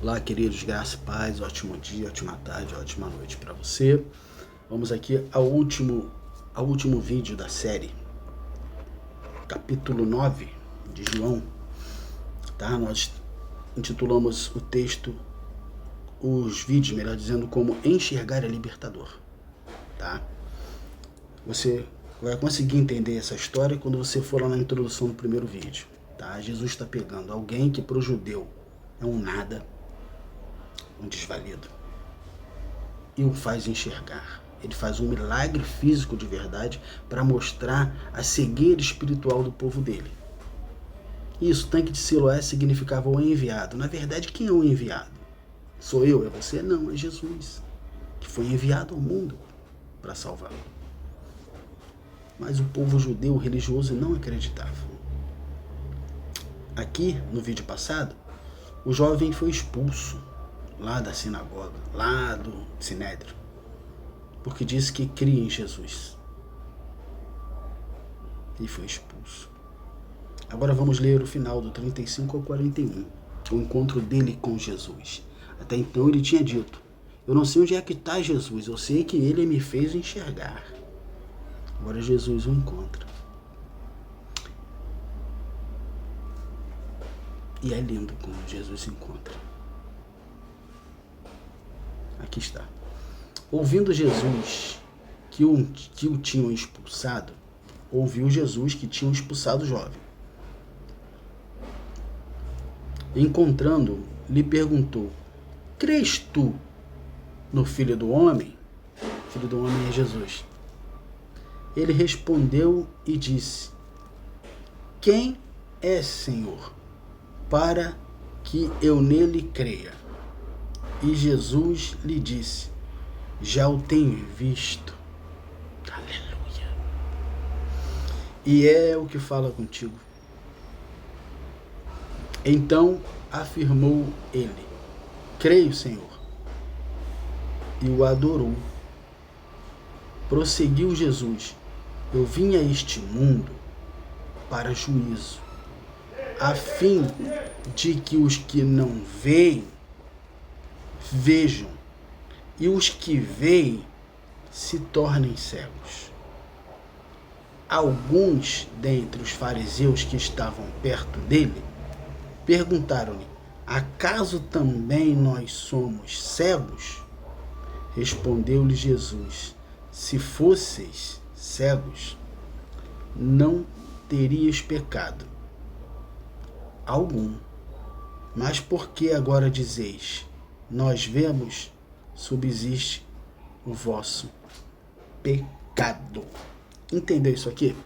Olá, queridos, graça e paz, ótimo dia, ótima tarde, ótima noite para você. Vamos aqui ao último vídeo da série, capítulo 9 de João, tá? Nós intitulamos o texto, os vídeos, melhor dizendo, como enxergar é libertador, tá? Você vai conseguir entender essa história quando você for lá na introdução do primeiro vídeo, tá? Jesus está pegando alguém que para o judeu é um nada, um desvalido, e o faz enxergar. Ele faz um milagre físico de verdade para mostrar a cegueira espiritual do povo dele. Isso, tanque de Siloé, significava o enviado. Na verdade, quem é o enviado? Sou eu? É você? Não, é Jesus, que foi enviado ao mundo para salvá-lo. Mas o povo judeu religioso não acreditava. Aqui, no vídeo passado, o jovem foi expulso lá da sinagoga, lá do Sinédrio, porque disse que cria em Jesus. E foi expulso. Agora vamos ler o final do 35 ao 41, o encontro dele com Jesus. Até então ele tinha dito: eu não sei onde é que está Jesus, eu sei que ele me fez enxergar. Agora Jesus o encontra. E é lindo como Jesus se encontra. Aqui está. Ouvindo Jesus que o tinham expulsado, ouviu Jesus que tinham expulsado o jovem. Encontrando-o, lhe perguntou: crês tu no Filho do Homem? O Filho do Homem é Jesus. Ele respondeu e disse: quem é, Senhor, para que eu nele creia? E Jesus lhe disse: já o tenho visto. Aleluia. E é o que fala contigo. Então afirmou ele: creio, Senhor. E o adorou. Prosseguiu Jesus: eu vim a este mundo para juízo, a fim de que os que não veem vejam, e os que veem se tornem cegos. Alguns dentre os fariseus que estavam perto dele perguntaram-lhe: acaso também nós somos cegos? Respondeu-lhe Jesus: se fosseis cegos, não terias pecado algum. Mas por que agora dizeis: nós vemos, subsiste o vosso pecado? Entendeu isso aqui?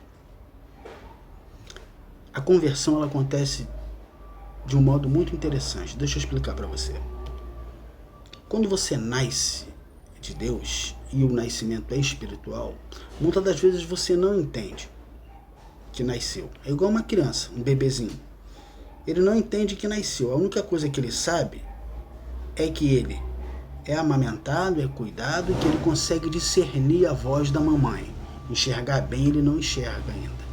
A conversão ela acontece de um modo muito interessante. Deixa eu explicar para você. Quando você nasce de Deus, e o nascimento é espiritual, muitas das vezes você não entende que nasceu. É igual uma criança, um bebezinho. Ele não entende que nasceu. A única coisa que ele sabe é que ele é amamentado, é cuidado, e que ele consegue discernir a voz da mamãe. Enxergar bem ele não enxerga ainda,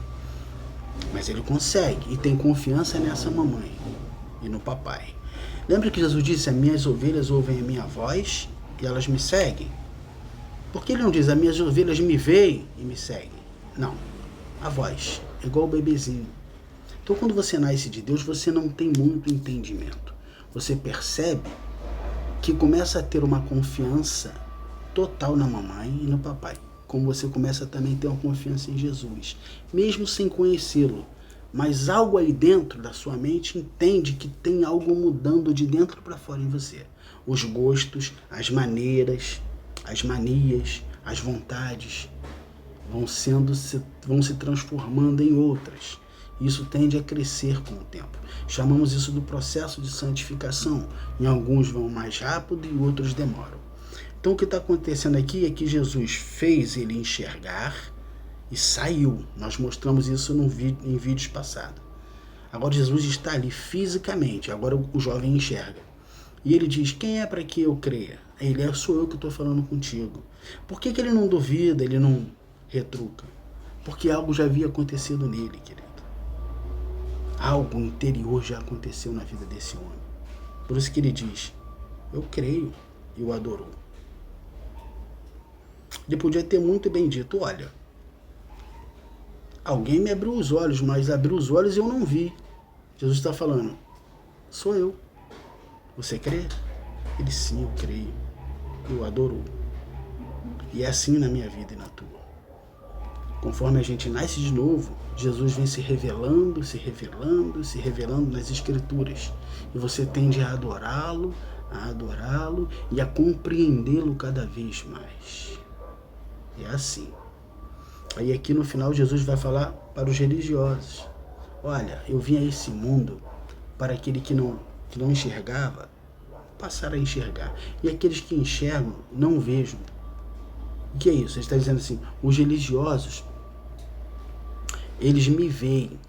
mas ele consegue e tem confiança nessa mamãe e no papai. Lembra que Jesus disse: as minhas ovelhas ouvem a minha voz e elas me seguem? Por que ele não diz: as minhas ovelhas me veem e me seguem? Não, a voz, é igual o bebezinho. Então quando você nasce de Deus, você não tem muito entendimento. Você percebe que começa a ter uma confiança total na mamãe e no papai. Como você começa também a ter uma confiança em Jesus, mesmo sem conhecê-lo. Mas algo aí dentro da sua mente entende que tem algo mudando de dentro para fora em você. Os gostos, as maneiras, as manias, as vontades vão se transformando em outras. Isso tende a crescer com o tempo. Chamamos isso do processo de santificação. Em alguns vão mais rápido e outros demoram. Então o que está acontecendo aqui é que Jesus fez ele enxergar e saiu. Nós mostramos isso em vídeos passados. Agora Jesus está ali fisicamente. Agora o jovem enxerga. E ele diz: quem é para que eu creia? Ele sou eu que estou falando contigo. Por que ele não duvida, ele não retruca? Porque algo já havia acontecido nele, querido. Algo interior já aconteceu na vida desse homem. Por isso que ele diz: Eu creio e o adorou. Ele podia ter muito bem dito, olha, alguém me abriu os olhos, mas abriu os olhos e eu não vi. Jesus está falando, sou eu. Você crê? Ele, sim, eu creio. E o adorou. E é assim na minha vida e na tua. Conforme a gente nasce de novo, Jesus vem se revelando, se revelando, se revelando nas Escrituras. E você tende a adorá-lo e a compreendê-lo cada vez mais. É assim. Aí aqui no final Jesus vai falar para os religiosos. Olha, eu vim a esse mundo para aquele que não enxergava, passar a enxergar. E aqueles que enxergam, não vejam. O que é isso? Ele está dizendo assim, os religiosos, eles me veem,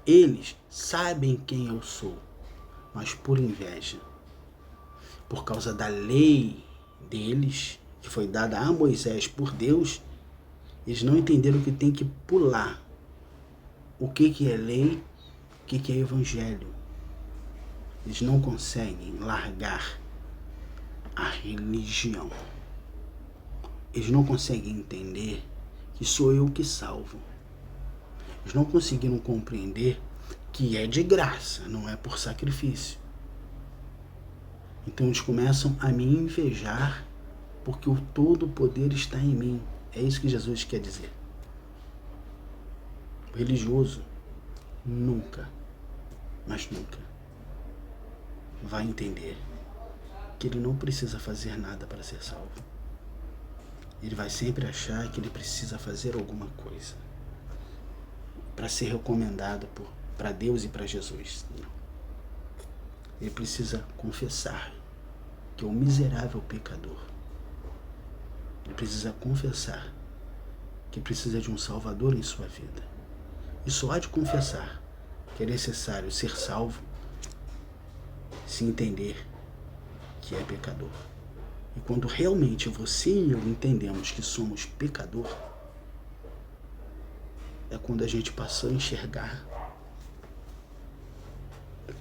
eles sabem quem eu sou, mas por inveja, por causa da lei deles, que foi dada a Moisés por Deus, eles não entenderam que tem que pular o que é lei, o que é evangelho. Eles não conseguem largar a religião. Eles não conseguem entender que sou eu que salvo. Eles não conseguiram compreender que é de graça, não é por sacrifício. Então eles começam a me invejar porque o todo poder está em mim. É isso que Jesus quer dizer. O religioso nunca, mas nunca, vai entender que ele não precisa fazer nada para ser salvo. Ele vai sempre achar que ele precisa fazer alguma coisa para ser recomendado para Deus e para Jesus. Não. Ele precisa confessar que é um miserável pecador. Ele precisa confessar que precisa de um Salvador em sua vida. E só há de confessar que é necessário ser salvo se entender que é pecador. E quando realmente você e eu entendemos que somos pecador, é quando a gente passou a enxergar.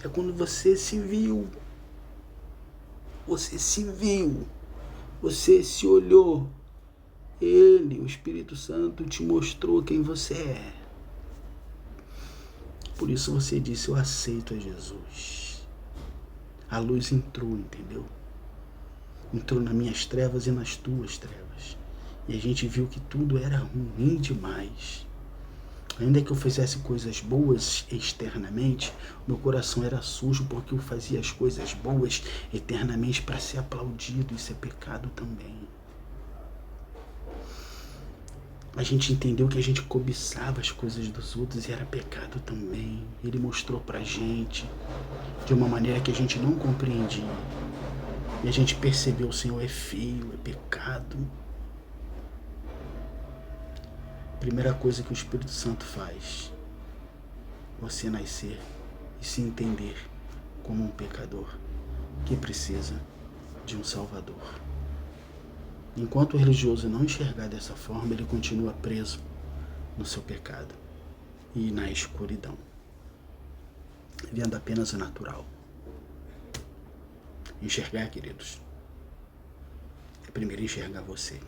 É quando você se viu. Você se viu. Você se olhou. Ele, o Espírito Santo, te mostrou quem você é. Por isso você disse, eu aceito a Jesus. A luz entrou, entendeu? Entrou nas minhas trevas e nas tuas trevas. E a gente viu que tudo era ruim demais. Ainda que eu fizesse coisas boas externamente, meu coração era sujo porque eu fazia as coisas boas eternamente para ser aplaudido. Isso é pecado também. A gente entendeu que a gente cobiçava as coisas dos outros e era pecado também. Ele mostrou pra gente de uma maneira que a gente não compreendia. E a gente percebeu, o Senhor é feio, é pecado. Primeira coisa que o Espírito Santo faz, você nascer e se entender como um pecador que precisa de um Salvador. Enquanto o religioso não enxergar dessa forma, ele continua preso no seu pecado e na escuridão, vendo apenas o natural. Enxergar, queridos, é primeiro enxergar você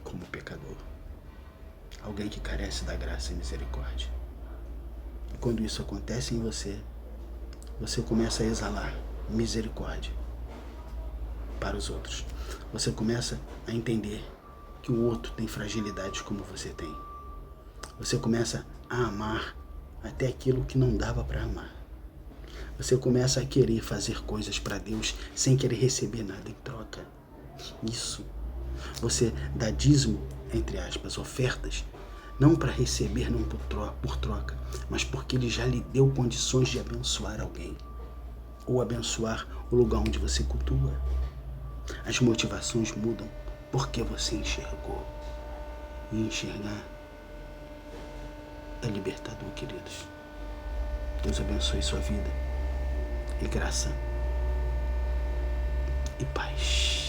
como pecador, alguém que carece da graça e misericórdia. E quando isso acontece em você, você começa a exalar misericórdia para os outros. Você começa a entender que o outro tem fragilidades como você tem. Você começa a amar até aquilo que não dava para amar. Você começa a querer fazer coisas para Deus sem querer receber nada em troca. Isso. Você dá dízimo, entre aspas, ofertas, não para receber, não por troca, mas porque Ele já lhe deu condições de abençoar alguém. Ou abençoar o lugar onde você cultua. As motivações mudam porque você enxergou. E enxergar é libertador, queridos. Deus abençoe sua vida. E graça. E paz.